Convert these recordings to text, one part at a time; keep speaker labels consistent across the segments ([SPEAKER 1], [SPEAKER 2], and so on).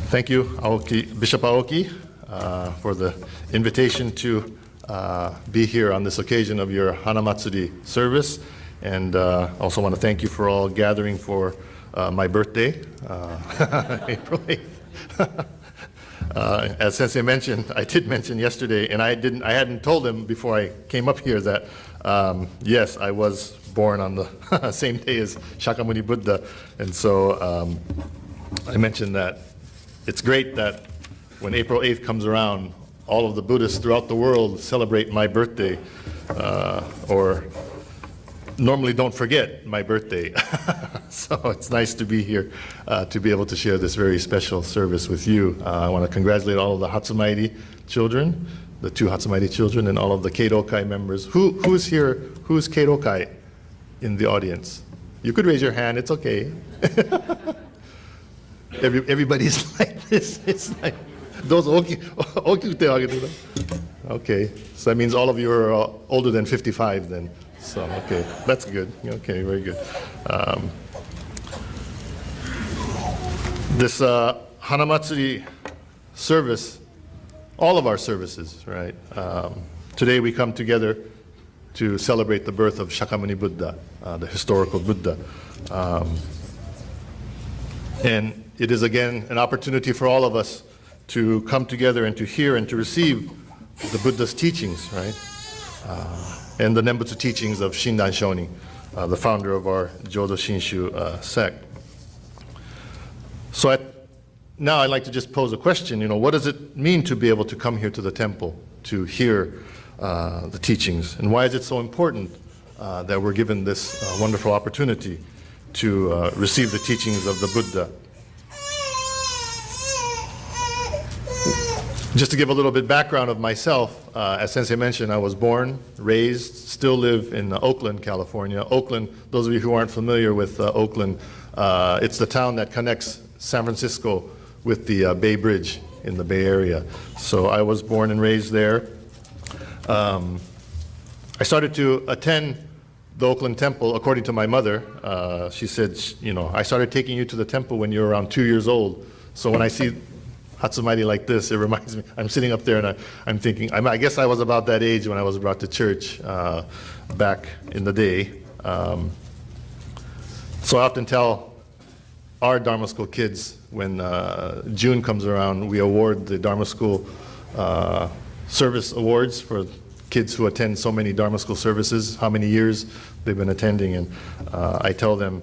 [SPEAKER 1] Thank you, Bishop Aoki, for the invitation to be here on this occasion of your Hanamatsuri service. And also want to thank you for all gathering for my birthday, April 8th. As Sensei mentioned, I did mention yesterday, and I hadn't told him before I came up here that, yes, I was born on the same day as Shakyamuni Buddha. And so I mentioned that it's great that when April 8th comes around, all of the Buddhists throughout the world celebrate my birthday, or normally don't forget my birthday. So it's nice to be here to be able to share this very special service with you. I want to congratulate all of the Hatsumairi children, the 2 Hatsumairi children, and all of the Keirokai members. Who's here? Who's Keirokai in the audience? You could raise your hand, it's okay. Everybody's like this. It's like, those okay, so that means all of you are older than 55 then. So, okay, that's good. Okay, very good. This Hanamatsuri service, all of our services, right? Today we come together to celebrate the birth of Shakyamuni Buddha, the historical Buddha. And it is again an opportunity for all of us to come together and to hear and to receive the Buddha's teachings, right? And the Nembutsu teachings of Shindan Shonin, the founder of our Jodo Shinshu sect. So now I'd like to just pose a question, what does it mean to be able to come here to the temple to hear the teachings? And why is it so important that we're given this wonderful opportunity to receive the teachings of the Buddha? Just to give a little bit background of myself, as Sensei mentioned, I was born, raised, still live in Oakland, California. Oakland, those of you who aren't familiar with Oakland, it's the town that connects San Francisco with the Bay Bridge in the Bay Area. So I was born and raised there. I started to attend the Oakland Temple, according to my mother. She said, I started taking you to the temple when you were around 2 years old. So when I see Hatsumairi like this, it reminds me, I'm sitting up there and I'm thinking, I guess I was about that age when I was brought to church back in the day. So I often tell our Dharma School kids, when June comes around, we award the Dharma School service awards for kids who attend so many Dharma School services, how many years they've been attending. And I tell them,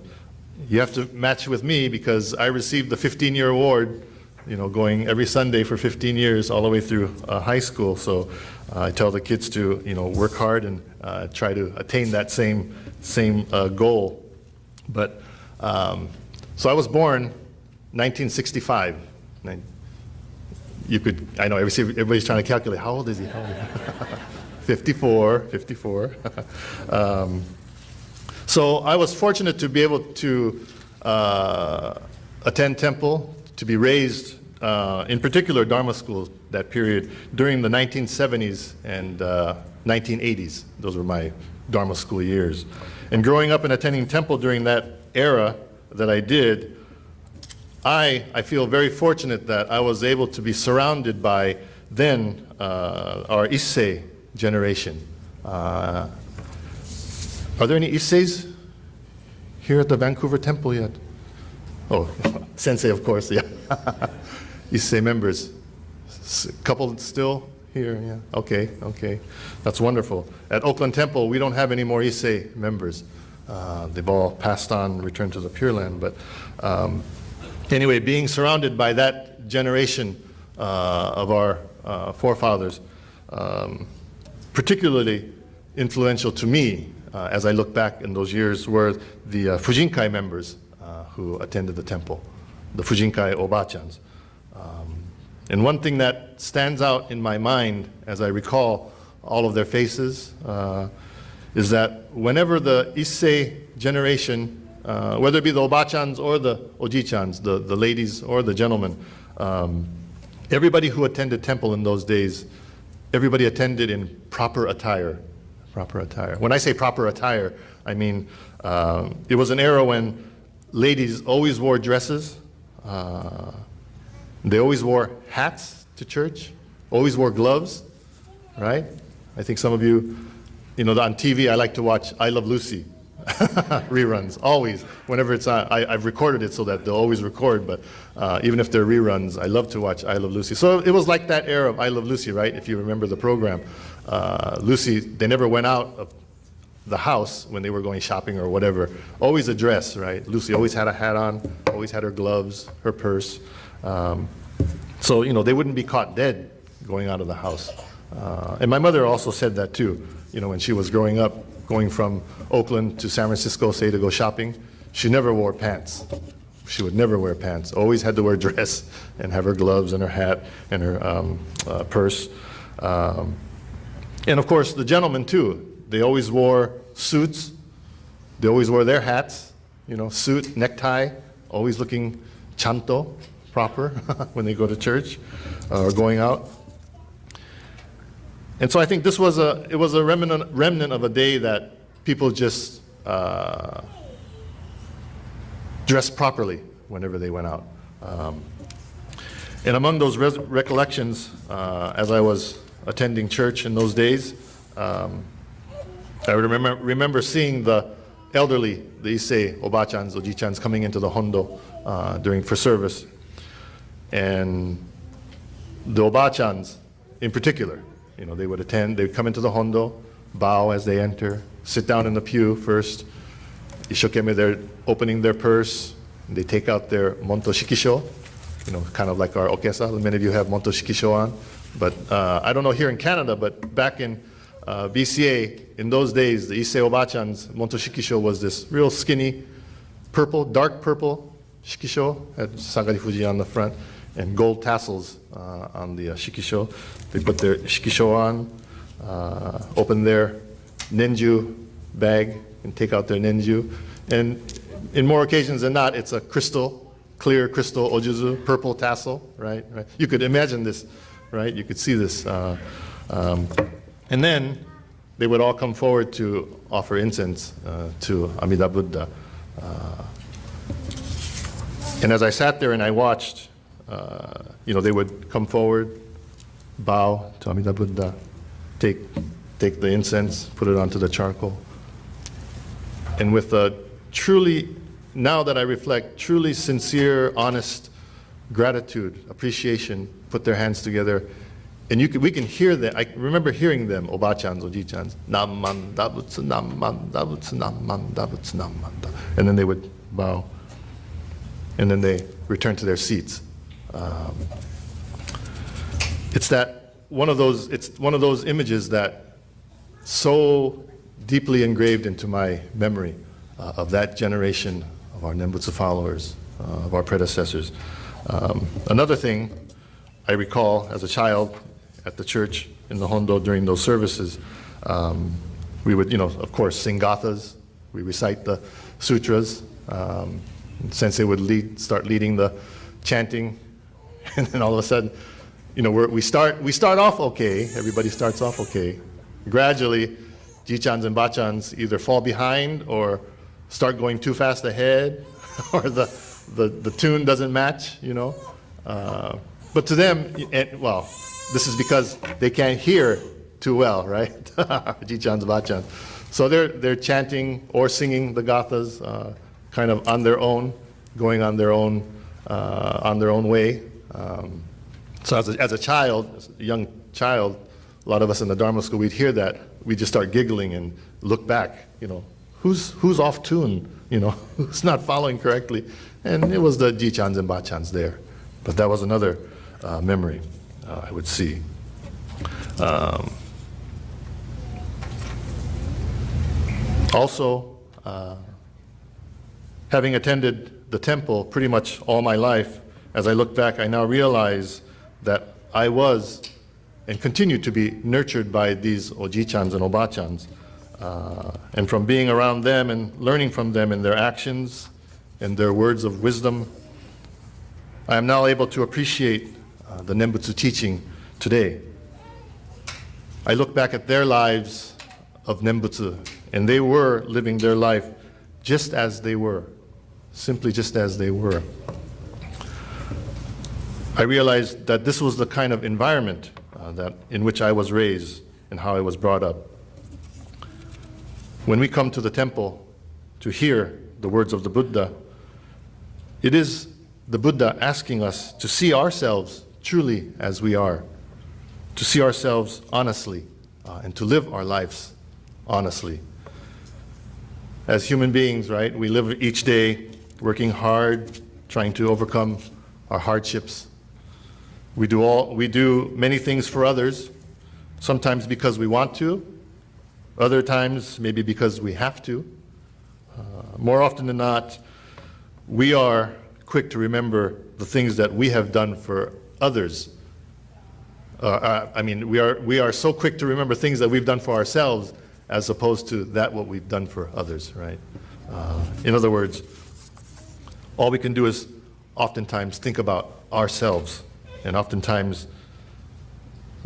[SPEAKER 1] you have to match with me because I received the 15-year award, going every Sunday for 15 years all the way through high school. So I tell the kids to, work hard and try to attain that same goal. But so I was born 1965. I know everybody's trying to calculate, how old is he? 54. So I was fortunate to be able to attend temple, to be raised, in particular Dharma school, that period, during the 1970s and 1980s. Those were my Dharma school years. And growing up and attending temple during that era that I did, I feel very fortunate that I was able to be surrounded by then our Issei generation. Are there any Isseis here at the Vancouver temple yet? Oh, Sensei, of course, yeah. Issei members. Couple still here, yeah. Okay. That's wonderful. At Oakland Temple, we don't have any more Issei members. They've all passed on, returned to the Pure Land. But anyway, being surrounded by that generation of our forefathers, particularly influential to me as I look back in those years were the Fujinkai members who attended the temple, the Fujinkai Obachans. And one thing that stands out in my mind as I recall all of their faces is that whenever the Issei generation, whether it be the Obachans or the Oji-chans, the ladies or the gentlemen, everybody who attended temple in those days, everybody attended in proper attire. When I say proper attire, I mean it was an era when ladies always wore dresses, They always wore hats to church, always wore gloves, right? I think some of you, on TV, I like to watch I Love Lucy reruns, always. Whenever it's on, I've recorded it so that they'll always record, but even if they're reruns, I love to watch I Love Lucy. So it was like that era of I Love Lucy, right? If you remember the program. Lucy, they never went out of the house when they were going shopping or whatever. Always a dress, right? Lucy always had a hat on, always had her gloves, her purse. So, they wouldn't be caught dead going out of the house. And my mother also said that too, when she was growing up, going from Oakland to San Francisco, say, to go shopping, she never wore pants. She would never wear pants. Always had to wear a dress and have her gloves and her hat and her purse. And of course, the gentlemen too. They always wore suits. They always wore their hats, suit, necktie, always looking chanto, proper, when they go to church or going out. And so I think it was a remnant of a day that people just dressed properly whenever they went out. And among those recollections, as I was attending church in those days, I remember seeing the elderly, the Issei, Obachans, Oji-chans coming into the Hondo for service. And the Obachans in particular, they would come into the Hondo, bow as they enter, sit down in the pew first. Ishokeme, they're opening their purse, and they take out their monto shikisho, kind of like our okesa. Many of you have monto shikisho on. But I don't know here in Canada, but back in BCA, in those days, the Issei Obachan's monto shikisho was this real skinny, dark purple shikisho, had Sagari Fuji on the front, and gold tassels on the shikisho. They put their shikisho on, open their nenju bag, and take out their nenju. And in more occasions than not, it's a clear crystal ojuzu, purple tassel, right? You could imagine this, right? You could see this. And then they would all come forward to offer incense to Amida Buddha. And as I sat there and I watched, they would come forward, bow to Amida Buddha, take the incense, put it onto the charcoal. And with a truly, now that I reflect, truly sincere, honest gratitude, appreciation, put their hands together. And we can hear them. I remember hearing them, Obachans, Oji-chans, Namman, Dabutsu, Namman, Dabutsu, Namman, Dabutsu, Namman. And then they would bow. And then they return to their seats. It's one of those images that so deeply engraved into my memory of that generation of our Nembutsu followers, of our predecessors. Another thing I recall as a child at the church in the Hondo during those services, we would, of course, sing gathas. We recite the sutras. Sensei would start leading the chanting, and then all of a sudden, we start off okay. Everybody starts off okay. Gradually, Ji-chans and Ba-chans either fall behind or start going too fast ahead, or the tune doesn't match. But to them, this is because they can't hear too well, right? Ji-chans, Ba-chans. So they're chanting or singing the gathas kind of on their own, going on their own way. So as a child, as a young child, a lot of us in the Dharma school, we'd hear that, we'd just start giggling and look back, who's off tune, who's not following correctly. And it was the Ji-chans and Ba-chans there. But that was another memory I would see. Also, having attended the temple pretty much all my life, as I look back, I now realize that I was and continue to be nurtured by these Oji-chans and Oba-chans. And from being around them and learning from them in their actions and their words of wisdom, I am now able to appreciate the Nembutsu teaching today. I look back at their lives of Nembutsu, and they were living their life just as they were, simply just as they were. I realized that this was the kind of environment in which I was raised and how I was brought up. When we come to the temple to hear the words of the Buddha, it is the Buddha asking us to see ourselves truly as we are, to see ourselves honestly, and to live our lives honestly. As human beings, right, we live each day working hard, trying to overcome our hardships. We do many things for others, sometimes because we want to, other times maybe because we have to. More often than not, we are quick to remember the things that we have done for others. We are so quick to remember things that we've done for ourselves as opposed to what we've done for others, right? In other words, all we can do is oftentimes think about ourselves, and oftentimes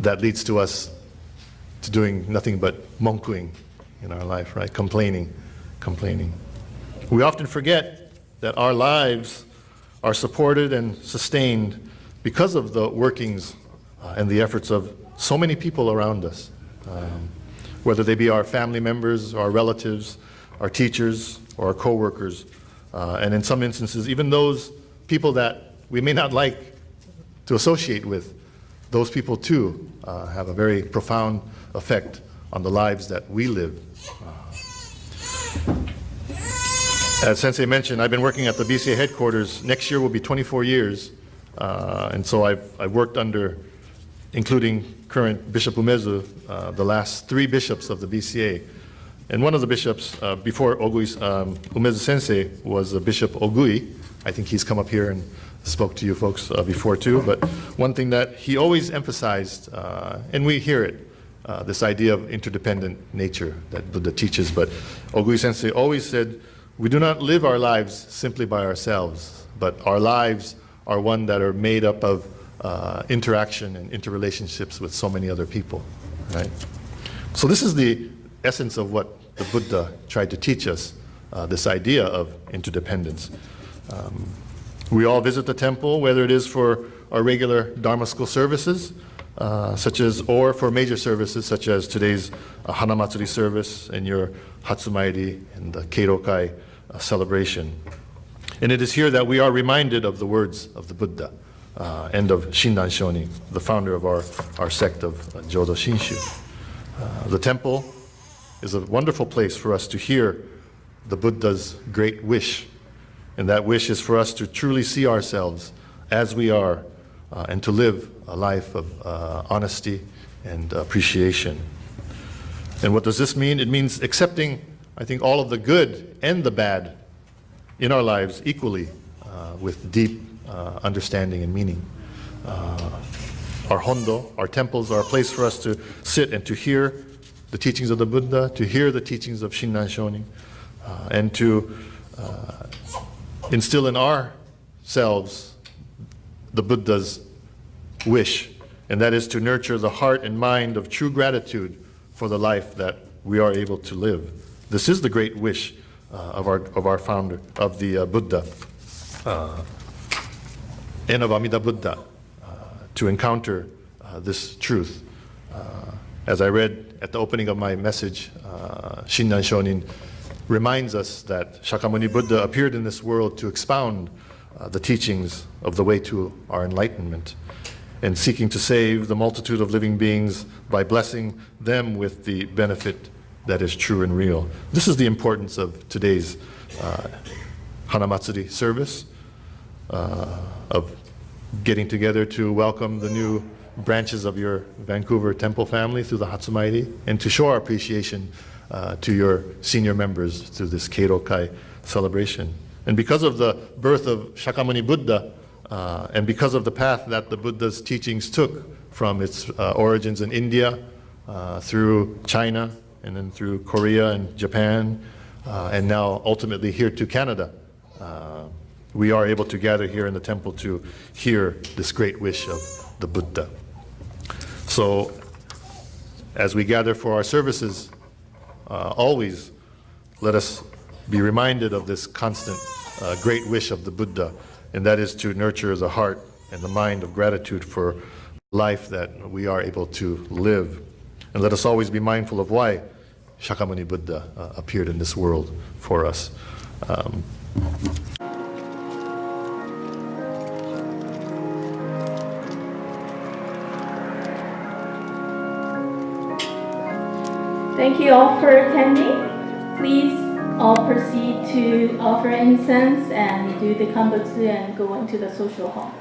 [SPEAKER 1] that leads to us to doing nothing but monkuing in our life, right? Complaining. We often forget that our lives are supported and sustained because of the workings and the efforts of so many people around us, whether they be our family members, our relatives, our teachers, or our co-workers, and in some instances, even those people that we may not like to associate with. Those people too have a very profound effect on the lives that we live. As Sensei mentioned, I've been working at the BCA headquarters. Next year will be 24 years, and so I've worked under, including current Bishop Umezu, the last 3 bishops of the BCA. And one of the bishops before Umezu Sensei was Bishop Ogui. I think he's come up here and spoke to you folks before too. But one thing that he always emphasized, and we hear it, this idea of interdependent nature that Buddha teaches. But Ogui Sensei always said, we do not live our lives simply by ourselves, but our lives are one that are made up of interaction and interrelationships with so many other people, right? So this is the essence of what the Buddha tried to teach us, this idea of interdependence. We all visit the temple, whether it is for our regular Dharma school services, or for major services such as today's Hanamatsuri service and your Hatsumairi and the Keirokai celebration. And it is here that we are reminded of the words of the Buddha and of Shinran Shonin, the founder of our sect of Jodo Shinshu. The temple is a wonderful place for us to hear the Buddha's great wish, and that wish is for us to truly see ourselves as we are and to live a life of honesty and appreciation. And what does this mean? It means accepting, I think, all of the good and the bad in our lives equally with deep understanding and meaning. Our hondo, our temples, are a place for us to sit and to hear the teachings of the Buddha, to hear the teachings of Shinran Shonin, and to instill in ourselves the Buddha's wish, and that is to nurture the heart and mind of true gratitude for the life that we are able to live. This is the great wish of our founder, of the Buddha, and of Amida Buddha, to encounter this truth. As I read at the opening of my message, Shinran Shonin reminds us that Shakyamuni Buddha appeared in this world to expound the teachings of the way to our enlightenment, and seeking to save the multitude of living beings by blessing them with the benefit that is true and real. This is the importance of today's Hanamatsuri service, of getting together to welcome the new branches of your Vancouver temple family through the Hatsumairi, and to show our appreciation to your senior members through this Keirokai celebration. And because of the birth of Shakyamuni Buddha, and because of the path that the Buddha's teachings took from its origins in India, through China, and then through Korea and Japan, and now ultimately here to Canada, we are able to gather here in the temple to hear this great wish of the Buddha. So, as we gather for our services, always let us be reminded of this constant great wish of the Buddha, and that is to nurture the heart and the mind of gratitude for life that we are able to live. And let us always be mindful of why Shakyamuni Buddha appeared in this world for us.
[SPEAKER 2] Thank you all for attending. Please all proceed to offer incense and do the Nembutsu and go into the social hall.